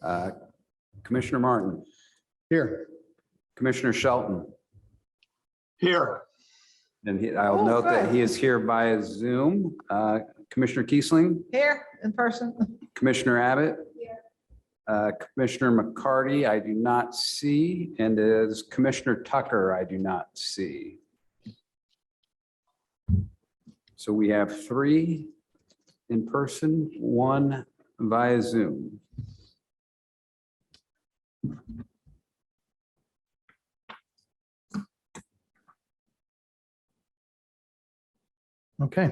Uh, Commissioner Martin, Here. Commissioner Shelton, Here. and I'll Oh, note that good. he is here via Zoom. Commissioner Kiesling, Here in person. Commissioner Abbott, Commissioner McCarty, I do not see, and as Commissioner Tucker, I do not see. So we have 3 in person, 1 via Zoom. Okay.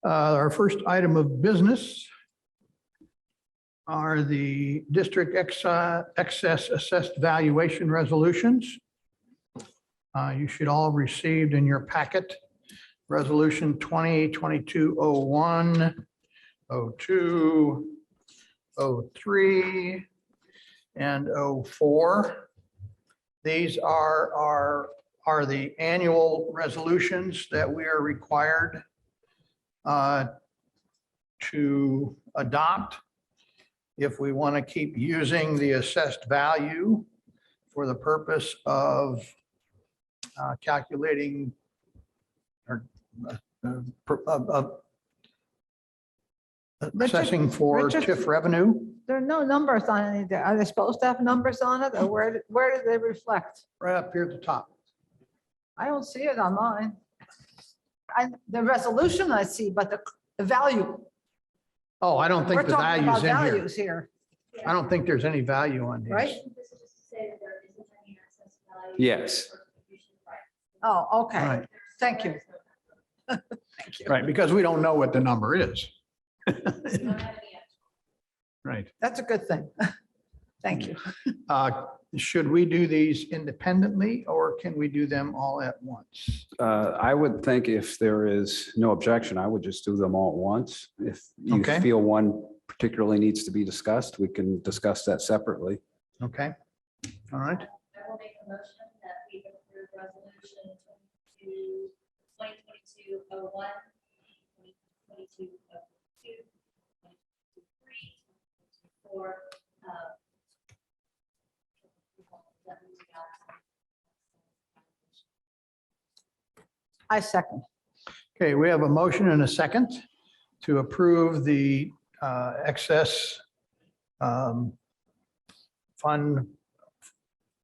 Our first item of business are the district excess assessed valuation resolutions. You should all received in your packet, resolution 2022-01, 02, 03, and 04. These are the annual resolutions that we are required to adopt if we want to keep using the assessed value for the purpose of calculating or assessing for Richard? TIF revenue. There are no numbers on it. Are they supposed to have numbers on it, or where do they reflect? Right up here at the top. I don't see it on mine. The resolution I see, but the value. Oh, I don't We're think the talking about value's in here. values here, I don't think there's any value on these. right? This is just to say that there isn't any access value. Yes. or contribution price. Oh, okay. Right. Thank you. Thank you. Right, because we don't know what the number is. We don't have any actual. Right. That's a good thing. Thank you. Should we do these independently or can we do them all at once? I would think if there is no objection, I would just do them all at once. If you Okay. feel one particularly needs to be discussed, we can discuss that separately. Okay, all right. I will make a motion that we approve resolution 2022-01, 2022-02, 2023, 2024. I second. Okay, we have a motion and a second to approve the excess fund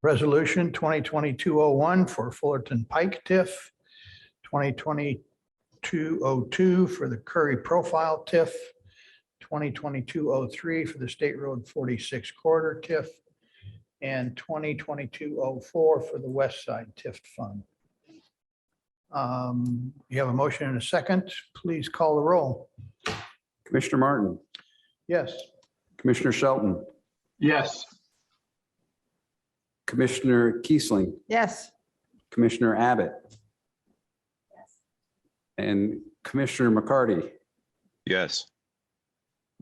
resolution 2022-01 for Fullerton Pike TIF, 2022-02 for the Curry Profile TIF, 2022-03 for the State Road 46 Corridor TIF, and 2022-04 for the West Side TIF Fund. You have a motion and a second. Please call the roll. Commissioner Martin, Yes. Commissioner Shelton, Yes. Commissioner Kiesling, Yes. Commissioner Abbott, Yes. and Commissioner McCarty. Yes.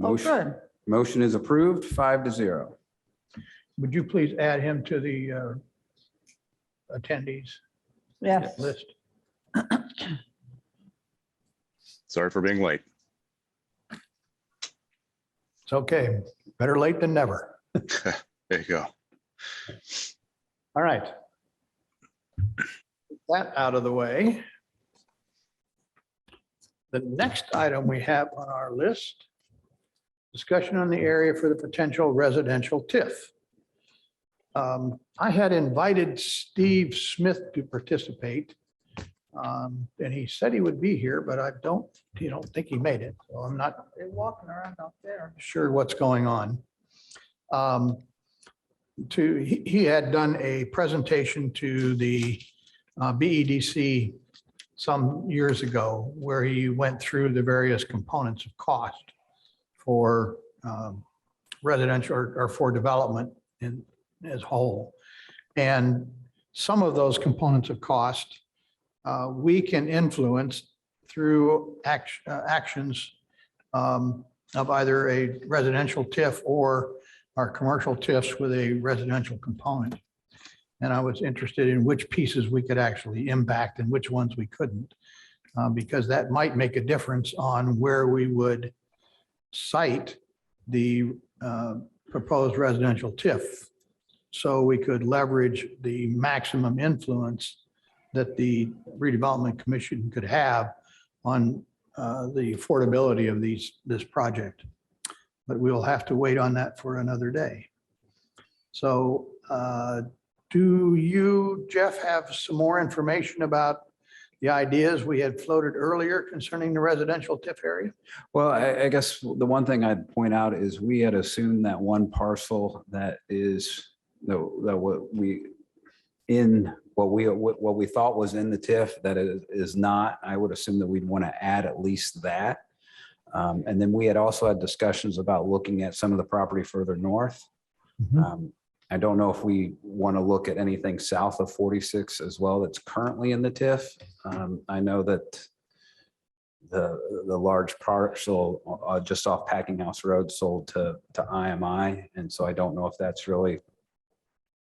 Oh, Motion good. motion is approved, 5-0. Would you please add him to the attendees Yes. list? Sorry for being late. It's okay. Better late than never. There you go. All right. That out of the way. The next item we have on our list, discussion on the area for the potential residential TIF. I had invited Steve Smith to participate. And he said he would be here, but I don't think he made it. So I'm not They're walking around out there. sure what's going on. He had done a presentation to the BEDC some years ago where he went through the various components of cost for residential or for development as a whole. And some of those components of cost we can influence through actions of either a residential TIF or our commercial TIFs with a residential component. And I was interested in which pieces we could actually impact and which ones we couldn't, because that might make a difference on where we would site the proposed residential TIF so we could leverage the maximum influence that the redevelopment commission could have on the affordability of this project. But we will have to wait on that for another day. So do you, Jeff, have some more information about the ideas we had floated earlier concerning the residential TIF area? Well, I guess the one thing I'd point out is we had assumed that one parcel that is, what we thought was in the TIF, that it is not. I would assume that we'd want to add at least that. And then we had also had discussions about looking at some of the property further north. I don't know if we want to look at anything south of 46 as well that's currently in the TIF. I know that the large parcel just off Packing House Road sold to IMI. And so I don't know if that's really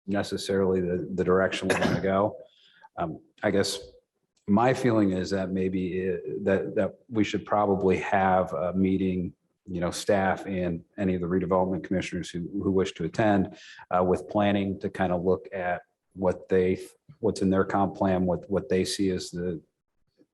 necessarily the direction we want to go. I guess my feeling is that maybe that we should probably have a meeting, staff and any of the redevelopment commissioners who wish to attend with planning to kind of look at what's in their comp plan, what they see as the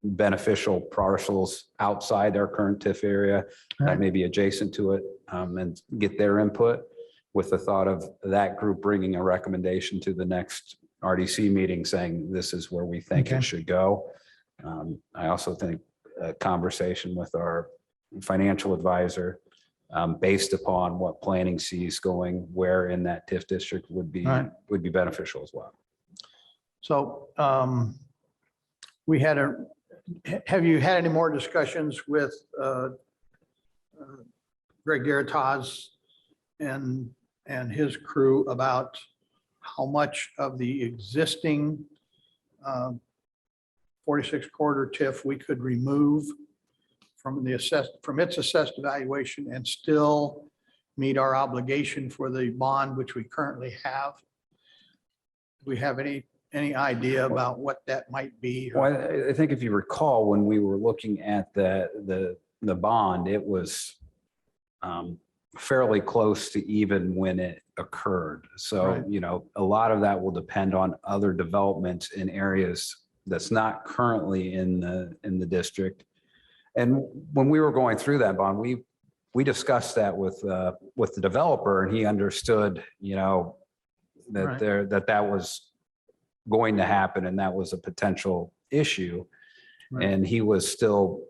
beneficial parcels outside their current TIF area that may be adjacent to it, and get their input with the thought of that group bringing a recommendation to the next RDC meeting saying this is where we think it should go. I also think a conversation with our financial advisor based upon what planning sees going where in that TIF district would be beneficial as well. So have you had any more discussions with Greg Garataz and his crew about how much of the existing 46 corridor TIF we could remove from its assessed evaluation and still meet our obligation for the bond, which we currently have? Do we have any idea about what that might be? Well, I think if you recall, when we were looking at the bond, it was fairly close to even when it occurred. So, Right. A lot of that will depend on other developments in areas that's not currently in the district. And when we were going through that bond, we discussed that with the developer, and he understood, that Right. that was going to happen and that was a potential issue. Right. And he was still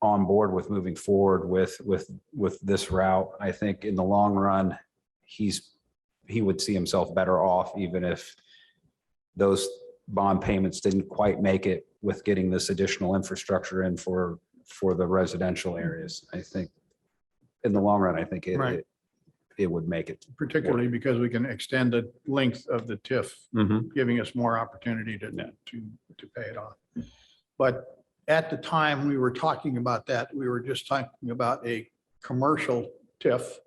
on board with moving forward with this route. I think in the long run, he would see himself better off even if those bond payments didn't quite make it with getting this additional infrastructure in for the residential areas. I think in the long run, I think Right. it would make it. Particularly because we can extend the length of the TIF, Mhm. giving us more opportunity to pay it off. But at the time we were talking about that, we were just talking about a commercial TIF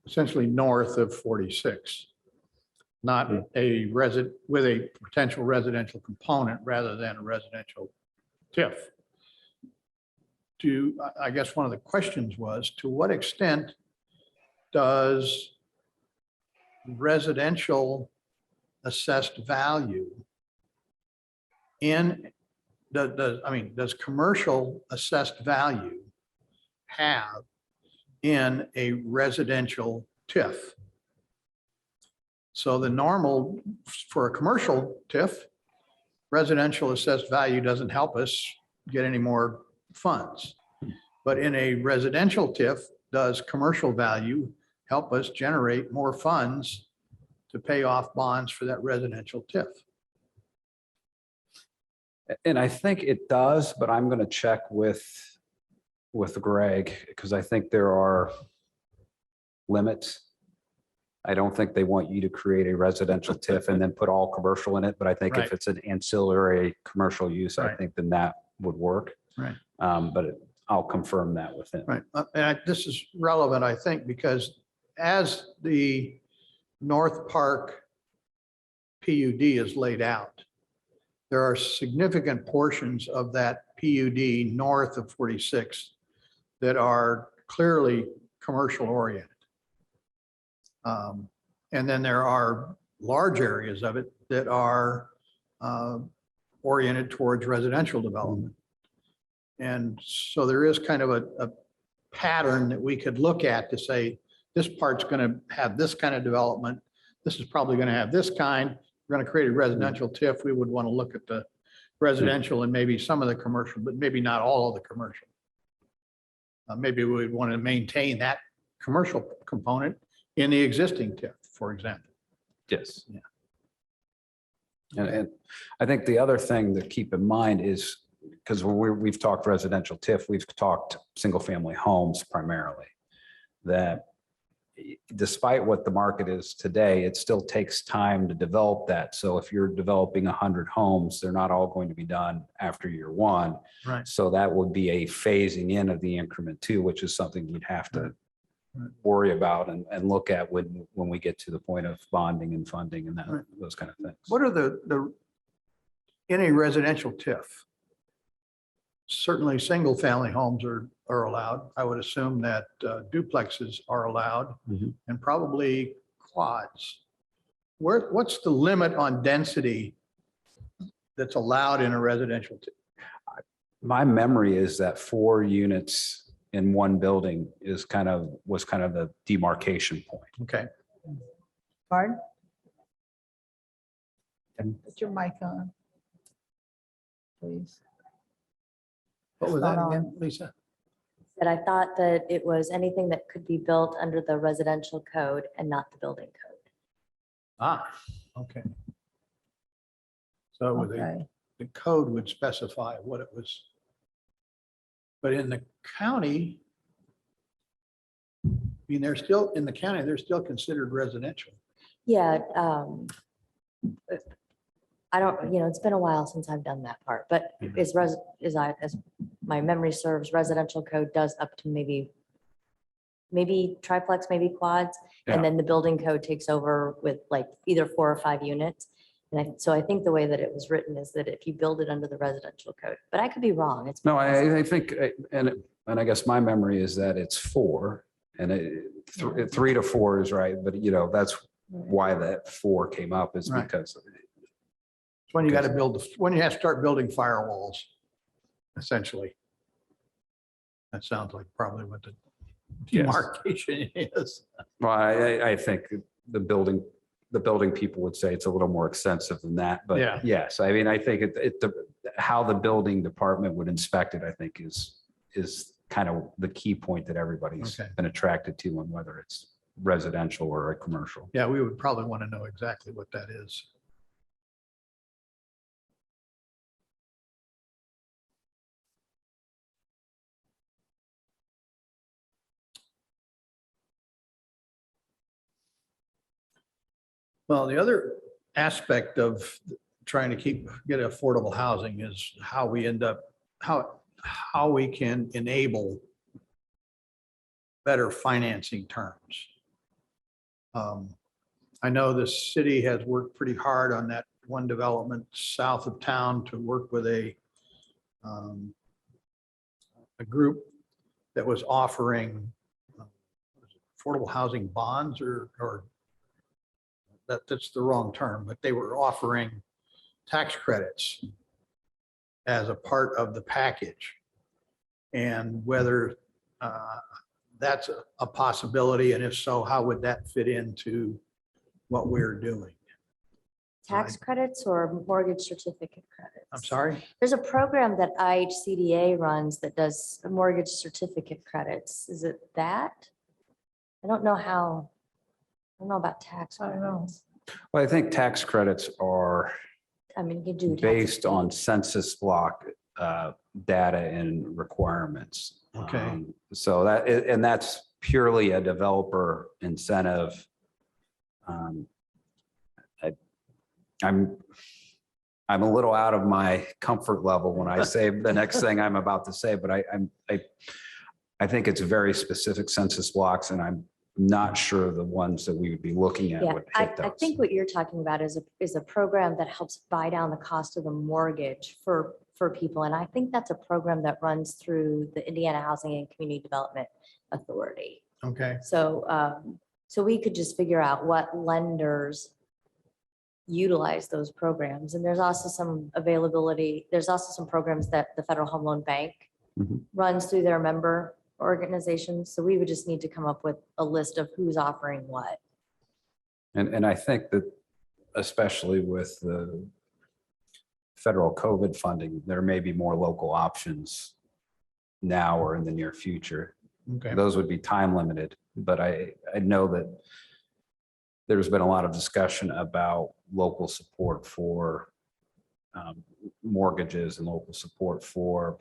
essentially north of 46, not with a potential residential component rather than a residential TIF. I guess one of the questions was, to what extent does residential assessed value does commercial assessed value have in a residential TIF? So the normal for a commercial TIF, residential assessed value doesn't help us get any more funds. But in a residential TIF, does commercial value help us generate more funds to pay off bonds for that residential TIF? And I think it does, but I'm going to check with Greg because I think there are limits. I don't think they want you to create a residential TIF and then put all commercial in it. But I think Right. if it's an ancillary commercial use, I Right. think then that would work. Right. But I'll confirm that with him. Right. This is relevant, I think, because as the North Park PUD is laid out, there are significant portions of that PUD north of 46 that are clearly commercial oriented. And then there are large areas of it that are oriented towards residential development. And so there is kind of a pattern that we could look at to say, this part's going to have this kind of development. This is probably going to have this kind. We're going to create a residential TIF. We would want to look at the residential and maybe some of the commercial, but maybe not all of the commercial. Maybe we would want to maintain that commercial component in the existing TIF, for example. Yes. Yeah. And I think the other thing to keep in mind is, because we've talked residential TIF, we've talked single family homes primarily, that despite what the market is today, it still takes time to develop that. So if you're developing 100 homes, they're not all going to be done after year one. Right. So that would be a phasing in of the increment too, which is something we'd have to worry about and look at when we get to the point of bonding and funding and that, Right. those kind of things. What are the in a residential TIF? Certainly, single family homes are allowed. I would assume that duplexes are allowed Mhm. and probably quads. What's the limit on density that's allowed in a residential TIF? My memory is that 4 units in one building was kind of the demarcation point. Okay, Pardon? Put your mic on. Please. what was It's that not again, Lisa? That I thought that it was anything that could be built under the residential code and not the building code. Ah, okay. So Okay. the code would specify what it was. But in the county, I mean, they're still, in the county, they're still considered residential. Yeah. I don't, it's been a while since I've done that part, but as my memory serves, residential code does up to maybe triplex, maybe quads. Yeah. And then the building code takes over with like either 4 or 5 units. And so I think the way that it was written is that if you build it under the residential code, but I could be wrong. It's No, I think, and I guess my memory is that it's 4 and 3 to 4 is right. But that's why that 4 came up is Right. because It's when you got to when you have to start building firewalls, essentially. That sounds like probably what the Yes. demarcation is. well, I think the building people would say it's a little more extensive than that. But Yeah. yes, I mean, I think how the building department would inspect it, I think is kind of the key point that everybody's Okay. been attracted to, on whether it's residential or a commercial. Yeah, we would probably want to know exactly what that is. Well, the other aspect of trying to get affordable housing is how we end up, how we can enable better financing terms. I know the city has worked pretty hard on that one development south of town to work with a group that was offering affordable housing bonds or that's the wrong term, but they were offering tax credits as a part of the package. And whether that's a possibility, and if so, how would that fit into what we're doing? tax credits or mortgage certificate credits. I'm sorry? There's a program that IHCDA runs that does mortgage certificate credits. Is it that? I don't know about tax I don't know. credits. Well, I think tax credits are I mean, you do. based on census block data and requirements. Okay. So and that's purely a developer incentive. I'm a little out of my comfort level when I say the next thing I'm about to say, but I think it's very specific census blocks, and I'm not sure the ones that we would be looking at Yeah, would I hit those. think what you're talking about is a program that helps buy down the cost of the mortgage for for people. And I think that's a program that runs through the Indiana Housing and Community Development Authority. Okay, So we could just figure out what lenders utilize those programs. And there's also some availability. There's also some programs that the Federal Home Loan Bank Mhm. runs through their member organizations. So we would just need to come up with a list of who's offering what. And I think that especially with the federal COVID funding, there may be more local options now or in the near future. okay. Those would be time limited, but I know that there's been a lot of discussion about local support for mortgages and local support for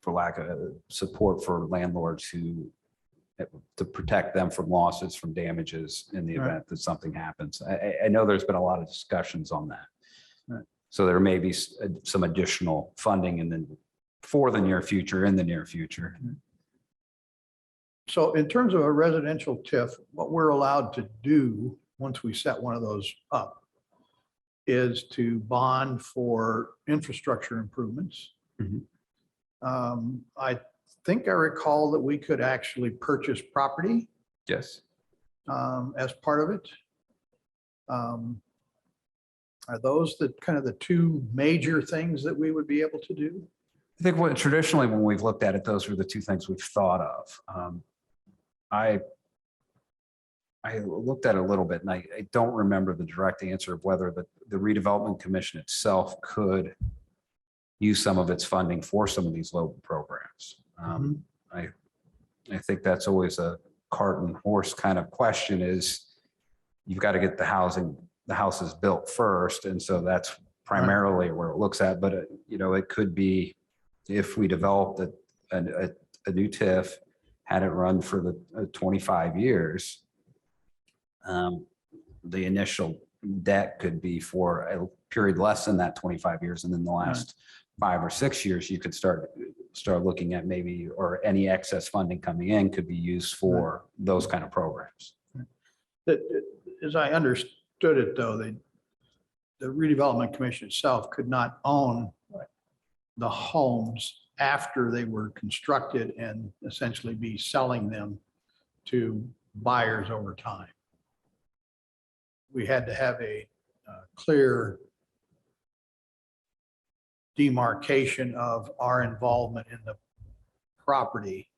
lack of support for landlords to protect them from losses, from damages in the Right. event that something happens. I know there's been a lot of discussions on that. Right. So there may be some additional funding and then for the near future, in the near future. So in terms of a residential TIF, what we're allowed to do, once we set one of those up, is to bond for infrastructure improvements. Mhm. I think I recall that we could actually purchase property Yes. as part of it. Are those the kind of the two major things that we would be able to do? I think what traditionally when we've looked at it, those are the two things we've thought of. I looked at it a little bit and I don't remember the direct answer of whether the redevelopment commission itself could use some of its funding for some of these local programs. I think that's always a cart and horse kind of question is you've got to get the houses built first. And so that's primarily where it looks at, but it could be if we developed a new TIF, had it run for the 25 years, the initial debt could be for a period less than that 25 years. And then the last 5 or 6 years, you could start looking at maybe, or any excess funding coming in could be used for those kind of programs. As I understood it, though, the redevelopment commission itself could not own the homes after they were constructed and essentially be selling them to buyers over time. We had to have a clear demarcation of our involvement in the property.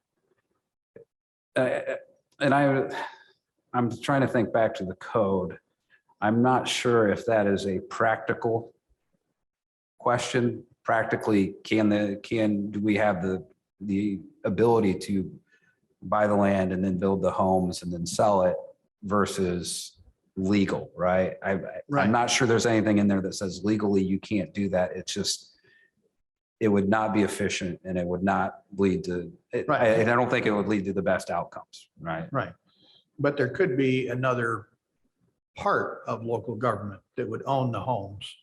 And I'm trying to think back to the code. I'm not sure if that is a practical question. Practically, do we have the ability to buy the land and then build the homes and then sell it versus legal, right? I'm not sure there's anything in there that says legally you can't do that. It's just, it would not be efficient and it would not lead to, I don't think it would lead to the best outcomes, right? Right. But there could be another part of local government that would own the homes.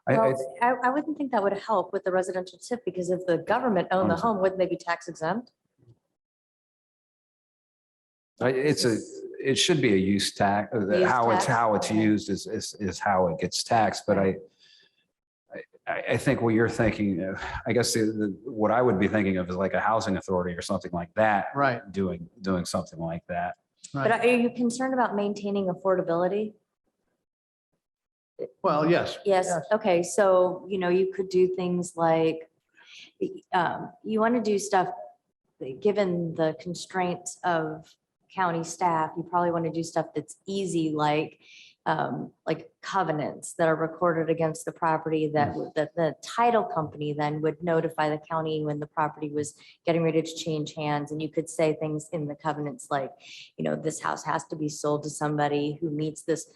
Well, I wouldn't think that would help with the residential tip because if the government owned the home, wouldn't they be tax exempt? It should be a use tax. Use How tax, it's okay. used is how it gets taxed. But I think what you're thinking of, I guess what I would be thinking of is like a housing authority or something like that. Right. Doing something like that. But are you concerned about maintaining affordability? Well, yes. Yes, okay, so, you could do things like, you want to do stuff, given the constraints of county staff, you probably want to do stuff that's easy, like covenants that are recorded against the property that the title company then would notify the county when the property was getting ready to change hands. And you could say things in the covenants like, this house has to be sold to somebody who meets this,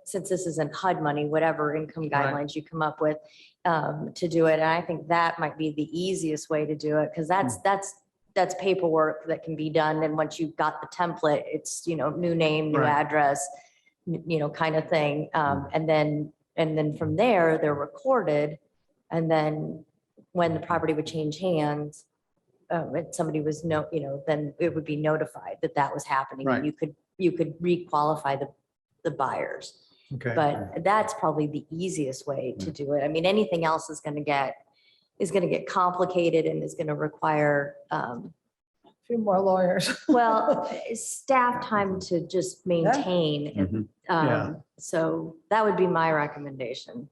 since this isn't HUD money, whatever income guidelines you come up with to do it. And I think that might be the easiest way to do it because that's paperwork that can be done. And once you've got the template, it's, new name, new address, kind of thing. And then from there, they're recorded. And then when the property would change hands, and somebody was then it would be notified that was happening. Right. And you could re-qualify the buyers. Okay. But that's probably the easiest way to do it. I mean, anything else is going to get complicated and is going to require, A few more lawyers. well, staff time to just maintain. Mhm. Yeah. So that would be my recommendation,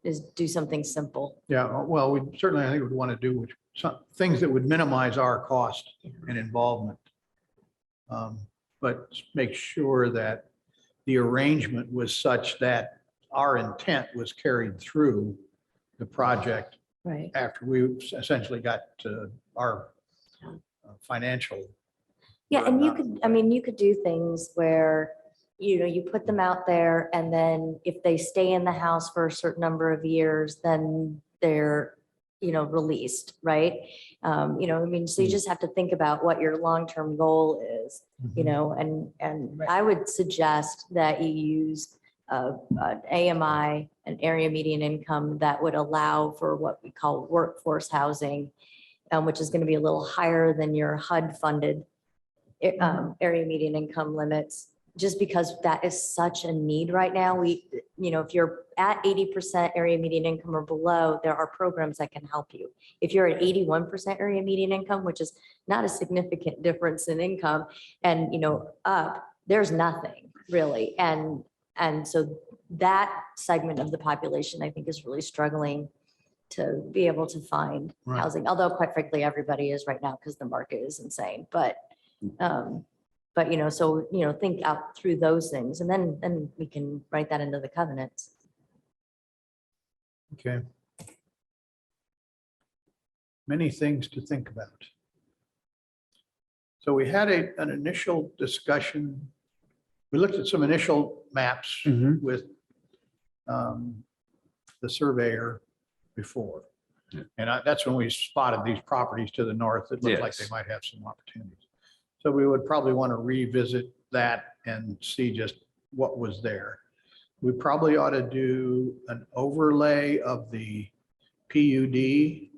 is do something simple. Yeah, well, we certainly, I think would want to do some things that would minimize our cost and involvement. But make sure that the arrangement was such that our intent was carried through the project Right. after we essentially got to our financial. Yeah, and you could, I mean, you could do things where, you put them out there and then if they stay in the house for a certain number of years, then they're, released, right? I mean, so you just have to think about what your long-term goal is, and I would suggest that you use an AMI, an area median income that would allow for what we call workforce housing, which is going to be a little higher than your HUD funded area median income limits, just because that is such a need right now. If you're at 80% area median income or below, there are programs that can help you. If you're at 81% area median income, which is not a significant difference in income, and up, there's nothing really. And so that segment of the population, I think, is really struggling to be able to find Right. housing, although quite frankly, everybody is right now because the market is insane. But think out through those things, and then we can write that into the covenants. Okay. Many things to think about. So we had an initial discussion. We looked at some initial maps Mhm. with the surveyor before. Yeah. And that's when we spotted these properties to the north that looked like they Yes. might have some opportunities. So we would probably want to revisit that and see just what was there. We probably ought to do an overlay of the PUD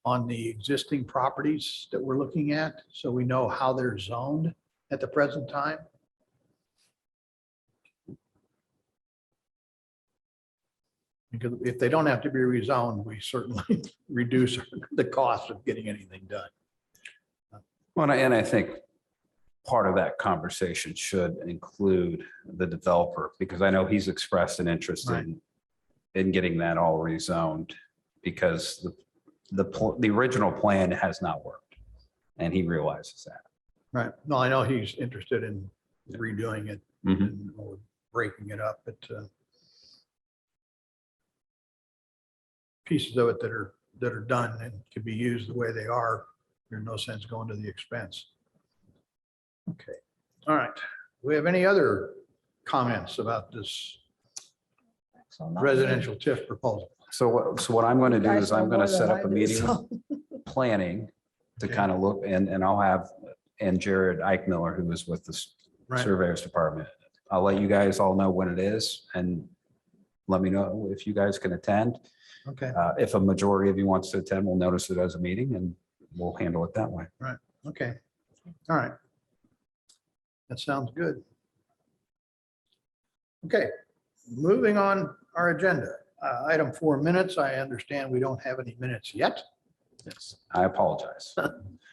on the existing properties that we're looking at, so we know how they're zoned at the present time. Because if they don't have to be rezoned, we certainly reduce the cost of getting anything done. Well, and I think part of that conversation should include the developer, because I know he's expressed an interest in getting that all rezoned, because the original plan has not worked, and he realizes that. Right. No, I know he's interested in redoing it Mhm. or breaking it up, but pieces of it that are done and can be used the way they are, there's no sense going to the expense. Okay. All right. Do we have any other comments about this So not residential TIF proposal? So what I'm going to You do guys is I'm know going to more set than up I a do, meeting with so. planning to Okay. kind of look, and I'll have, and Jared Eichmiller, who is with the Right. surveyors department. I'll let you guys all know when it is, and let me know if you guys can attend. Okay. If a majority of you wants to attend, we'll notice it as a meeting and we'll handle it that way. Okay. All right. That sounds good. Okay, moving on our agenda. Item 4 minutes. I understand we don't have any minutes yet. Yes, I apologize.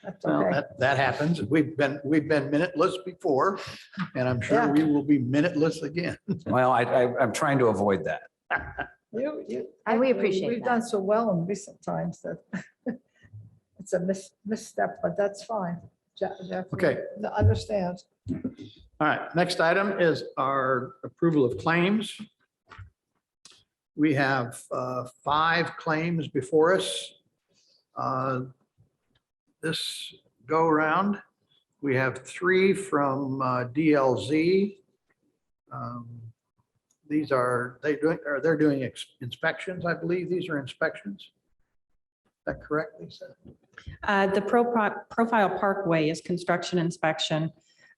That's Well, okay. that happens. We've been minuteless before, and I'm sure Yeah. we will be minuteless again. Well, I'm trying to avoid that. And we appreciate We've that. done so well in recent times that it's a misstep, but that's fine. Jeff Okay. understands. All right, next item is our approval of claims. We have 5 claims before us. This go around, we have 3 from DLZ. These are, they're doing inspections, I believe. These are inspections. Is that correct, Lisa? The Profile Parkway is construction inspection.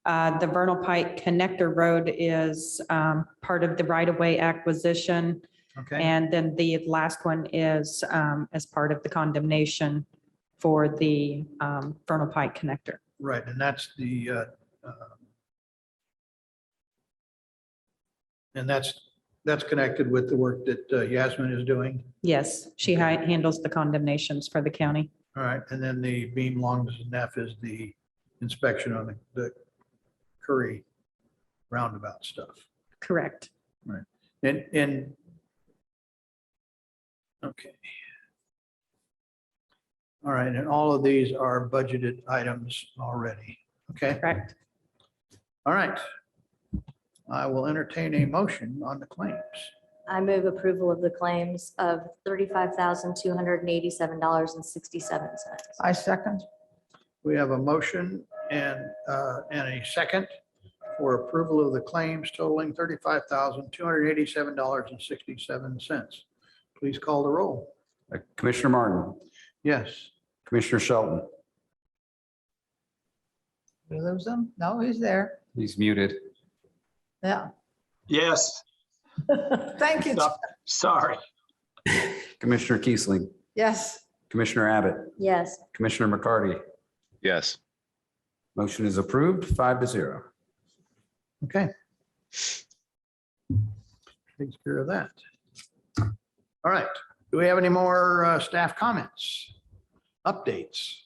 The Vernal Pike Connector Road is part of the right-of-way acquisition. Okay, And then the last one is as part of the condemnation for the Vernal Pike Connector. right, and that's the And that's connected with the work that Yasmin is doing. Yes, she handles the condemnations for the county. All right, and then the beam longs and F is the inspection on the Curry roundabout stuff. Correct. And okay. All right, and all of these are budgeted items already. Okay, Correct. all right. I will entertain a motion on the claims. I move approval of the claims of $35,287.67. I second. We have a motion and a second for approval of the claims totaling $35,287.67. Please call the roll. Commissioner Martin, Yes. Commissioner Shelton, We lose him? No, he's there. he's muted. Yeah. Yes, Thank you. No. sorry. Commissioner Kiesling, Yes. Commissioner Abbott, Yes. Commissioner McCarty. Yes. Motion is approved, 5-0. Okay. Takes care of that. All right. Do we have any more staff comments? Updates?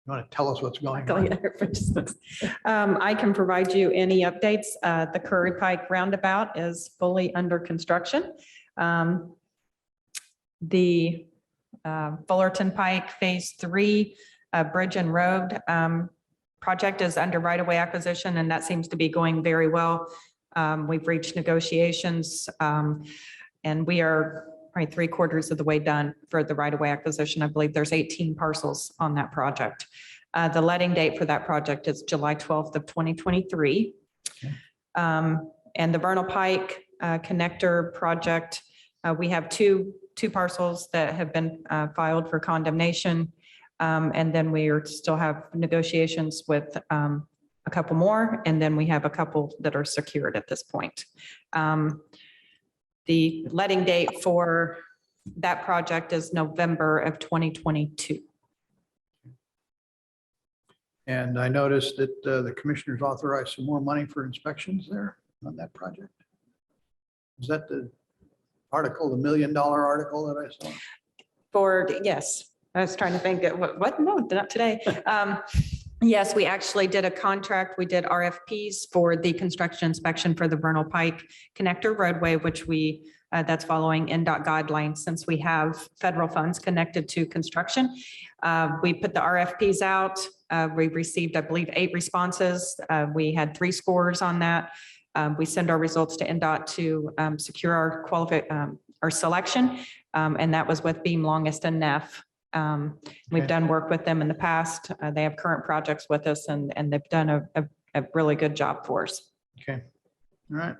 You want to tell us what's going Go on? ahead, for just- I can provide you any updates. The Curry Pike Roundabout is fully under construction. The Fullerton Pike Phase 3 Bridge and Road project is under right-of-way acquisition, and that seems to be going very well. We've reached negotiations, and we are probably 3/4 of the way done for the right-of-way acquisition. I believe there's 18 parcels on that project. The letting date for that project is July 12th of 2023. And the Vernal Pike Connector Project, we have two parcels that have been filed for condemnation. And then we still have negotiations with a couple more, and then we have a couple that are secured at this point. The letting date for that project is November of 2022. And I noticed that the commissioners authorized some more money for inspections there on that project. Is that the article, the $1 million article that I saw? Yes, I was trying to think, what? No, not today. Yes, we actually did a contract. We did RFPs for the construction inspection for the Vernal Pike Connector Roadway, which that's following NDOT guidelines since we have federal funds connected to construction. We put the RFPs out. We received, I believe, 8 responses. We had 3 scores on that. We send our results to NDOT to secure our selection, and that was with Beam Longest and Neff. We've Okay. done work with them in the past. They have current projects with us, and they've done a really good job for us. Okay, all right.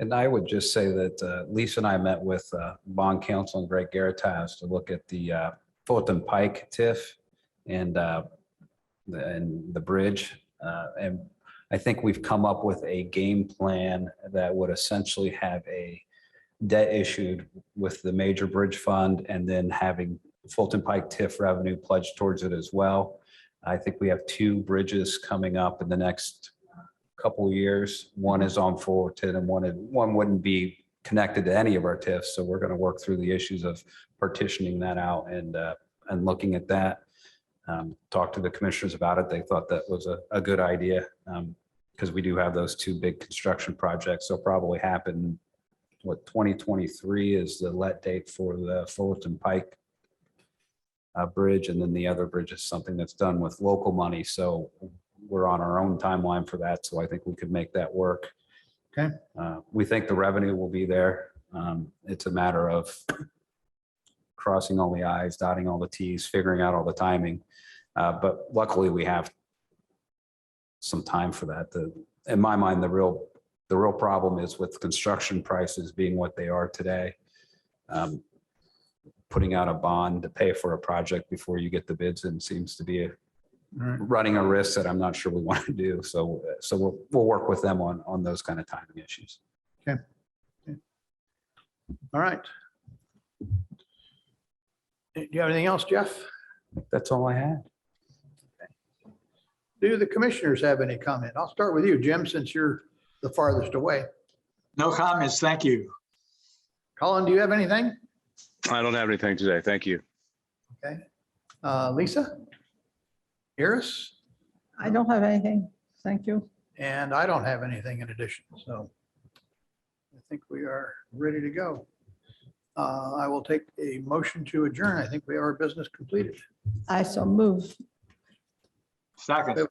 And I would just say that Lisa and I met with bond counsel and Greg Garitas to look at the Fulton Pike TIF and the bridge. And I think we've come up with a game plan that would essentially have a debt issued with the major bridge fund and then having Fulton Pike TIF revenue pledged towards it as well. I think we have 2 bridges coming up in the next couple of years. One is on Fullerton and one wouldn't be connected to any of our TIFs. So we're going to work through the issues of partitioning that out and looking at that. Talk to the commissioners about it. They thought that was a good idea because we do have those 2 big construction projects. They'll probably happen. 2023 is the let date for the Fullerton Pike bridge, and then the other bridge is something that's done with local money. So we're on our own timeline for that. So I think we could make that work. Okay. We think the revenue will be there. It's a matter of crossing all the i's, dotting all the t's, figuring out all the timing. But luckily we have some time for that. In my mind, the real problem is with construction prices being what they are today. Putting out a bond to pay for a project before you get the bids in seems to be All right. running a risk that I'm not sure we want to do. So we'll work with them on those kind of timing issues. All right. Do you have anything else, Jeff? That's all I had. Do the commissioners have any comment? I'll start with you, Jim, since you're the farthest away. No comments. Thank you. Colin, do you have anything? I don't have anything today. Thank you. Okay. Lisa? Iris? I don't have anything. Thank you. And I don't have anything in addition, so I think we are ready to go. I will take a motion to adjourn. I think we have our business completed. I so move. Second.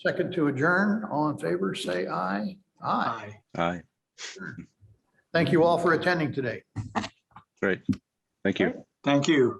Second to adjourn, all in favor, say aye. Aye. Aye. Aye. Thank you all for attending today. Great. Thank you. Thank you.